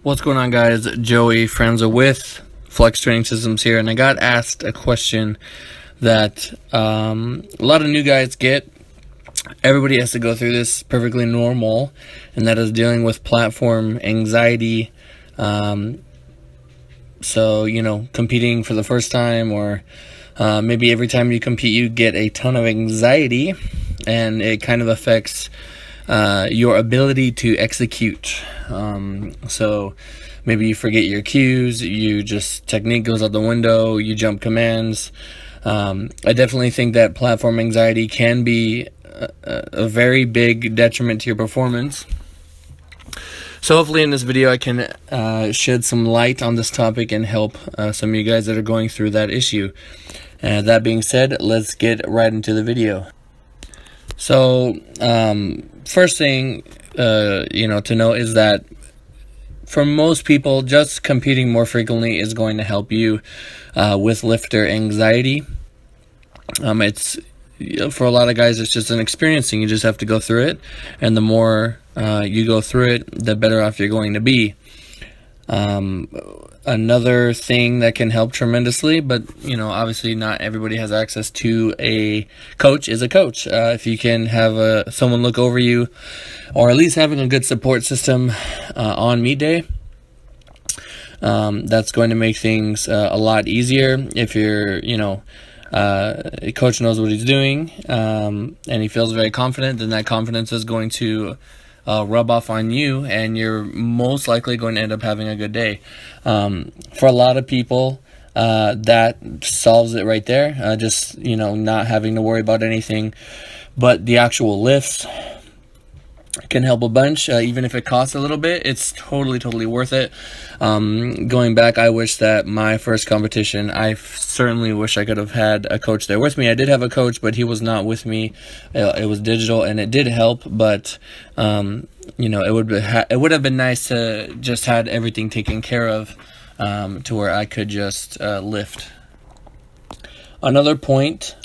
What's going on, guys? Joey Franzo with Flex Training Systems here, and I got asked a question that a lot of new guys get. Everybody has to go through this, perfectly normal, and that is dealing with platform anxiety. So, competing for the first time, or maybe every time you compete you get a ton of anxiety, and it kind of affects your ability to execute. So maybe you forget your cues, technique goes out the window, you jump commands. I definitely think that platform anxiety can be a very big detriment to your performance. So hopefully in this video I can shed some light on this topic and help some of you guys that are going through that issue. And that being said, let's get right into the video. So first thing to know is that for most people, just competing more frequently is going to help you with lifter anxiety. It's for a lot of guys, it's just an experiencing. You just have to go through it, and the more you go through it, the better off you're going to be. Another thing that can help tremendously, but obviously not everybody has access to a coach, is a coach. If you can have someone look over you, or at least having a good support system on meet day, that's going to make things a lot easier. If you're a coach knows what he's doing, and he feels very confident, then that confidence is going to rub off on you, and you're most likely going to end up having a good day. For a lot of people, that solves it right there. Just not having to worry about anything but the actual lifts can help a bunch. Even if it costs a little bit, it's totally worth it. Going back, I wish that my first competition, I certainly wish I could have had a coach there with me. I did have a coach, but he was not with me. It was digital, and it did help, but it would have been nice to just had everything taken care of, to where I could just lift. Another point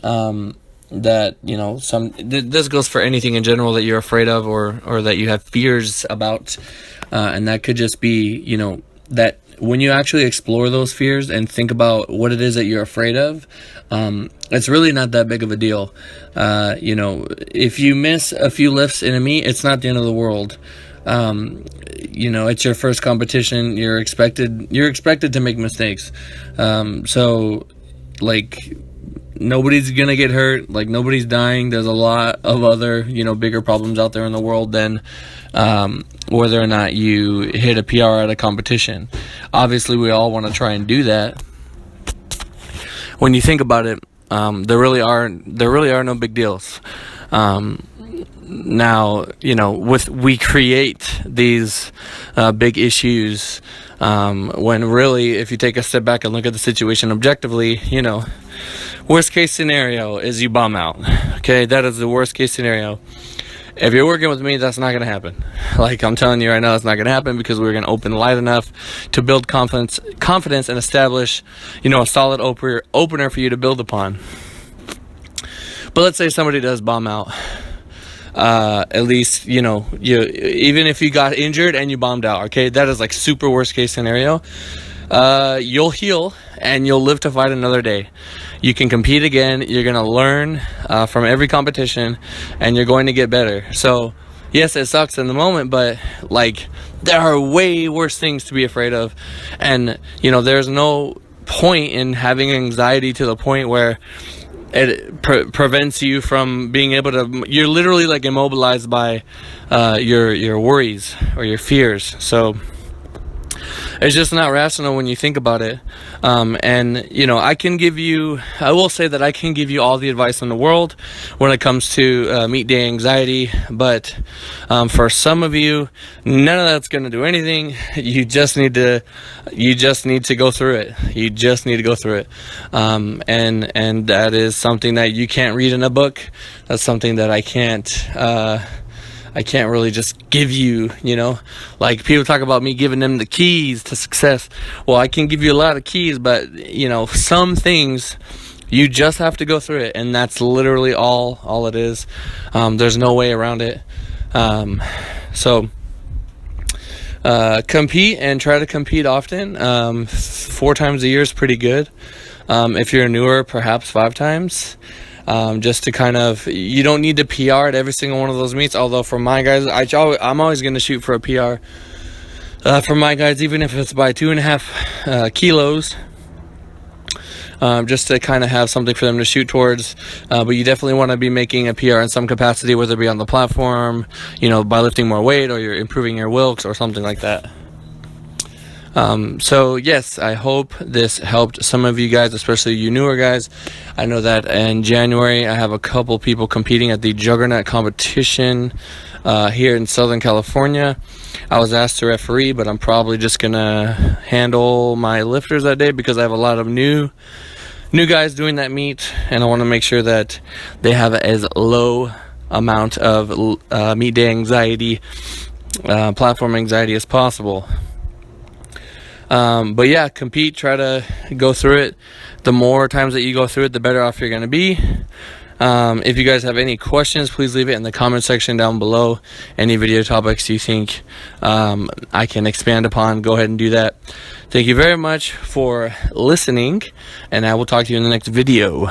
that this goes for anything in general that you're afraid of, or that you have fears about, and that could just be that when you actually explore those fears and think about what it is that you're afraid of, it's really not that big of a deal. If you miss a few lifts in a meet, it's not the end of the world. It's your first competition. You're expected to make mistakes. Nobody's gonna get hurt, nobody's dying. There's a lot of other bigger problems out there in the world than whether or not you hit a PR at a competition. Obviously we all want to try and do that. When you think about it, there really are no big deals. Now we create these big issues when really, if you take a step back and look at the situation objectively, worst case scenario is you bomb out. Okay, that is the worst case scenario. If you're working with me, that's not going to happen. I'm telling you right now, it's not going to happen, because we're going to open light enough to build confidence and establish, a solid opener for you to build upon. But let's say somebody does bomb out. At least, you even if you got injured and you bombed out, okay, that is super worst case scenario. You'll heal and you'll live to fight another day. You can compete again. You're going to learn from every competition, and you're going to get better. So yes, it sucks in the moment, but there are way worse things to be afraid of. And there's no point in having anxiety to the point where it prevents you from being able to, you're literally immobilized by your worries or your fears. So it's just not rational when you think about it. I will say that I can give you all the advice in the world when it comes to meet day anxiety, but for some of you, none of that's going to do anything. You just need to go through it. You just need to go through it. And that is something that you can't read in a book. That's something that I can't really just give you, people talk about me giving them the keys to success. Well, I can give you a lot of keys, but some things you just have to go through it, and that's literally all it is. There's no way around it. So compete and try to compete often. 4 times a year is pretty good. If you're newer, perhaps 5 times. Just to kind of, you don't need to PR at every single one of those meets. Although for my guys, I'm always going to shoot for a PR. For my guys, even if it's by 2.5 kilos. Just to kind of have something for them to shoot towards. But you definitely want to be making a PR in some capacity, whether it be on the platform, by lifting more weight, or you're improving your wilks or something like that. So yes, I hope this helped some of you guys, especially you newer guys. I know that in January I have a couple people competing at the Juggernaut competition here in Southern California. I was asked to referee, but I'm probably just gonna handle my lifters that day because I have a lot of new guys doing that meet, and I want to make sure that they have as low amount of meet day anxiety, platform anxiety as possible. But yeah, compete, try to go through it. The more times that you go through it, the better off you're going to be. If you guys have any questions, please leave it in the comment section down below. Any video topics you think I can expand upon, go ahead and do that. Thank you very much for listening, and I will talk to you in the next video.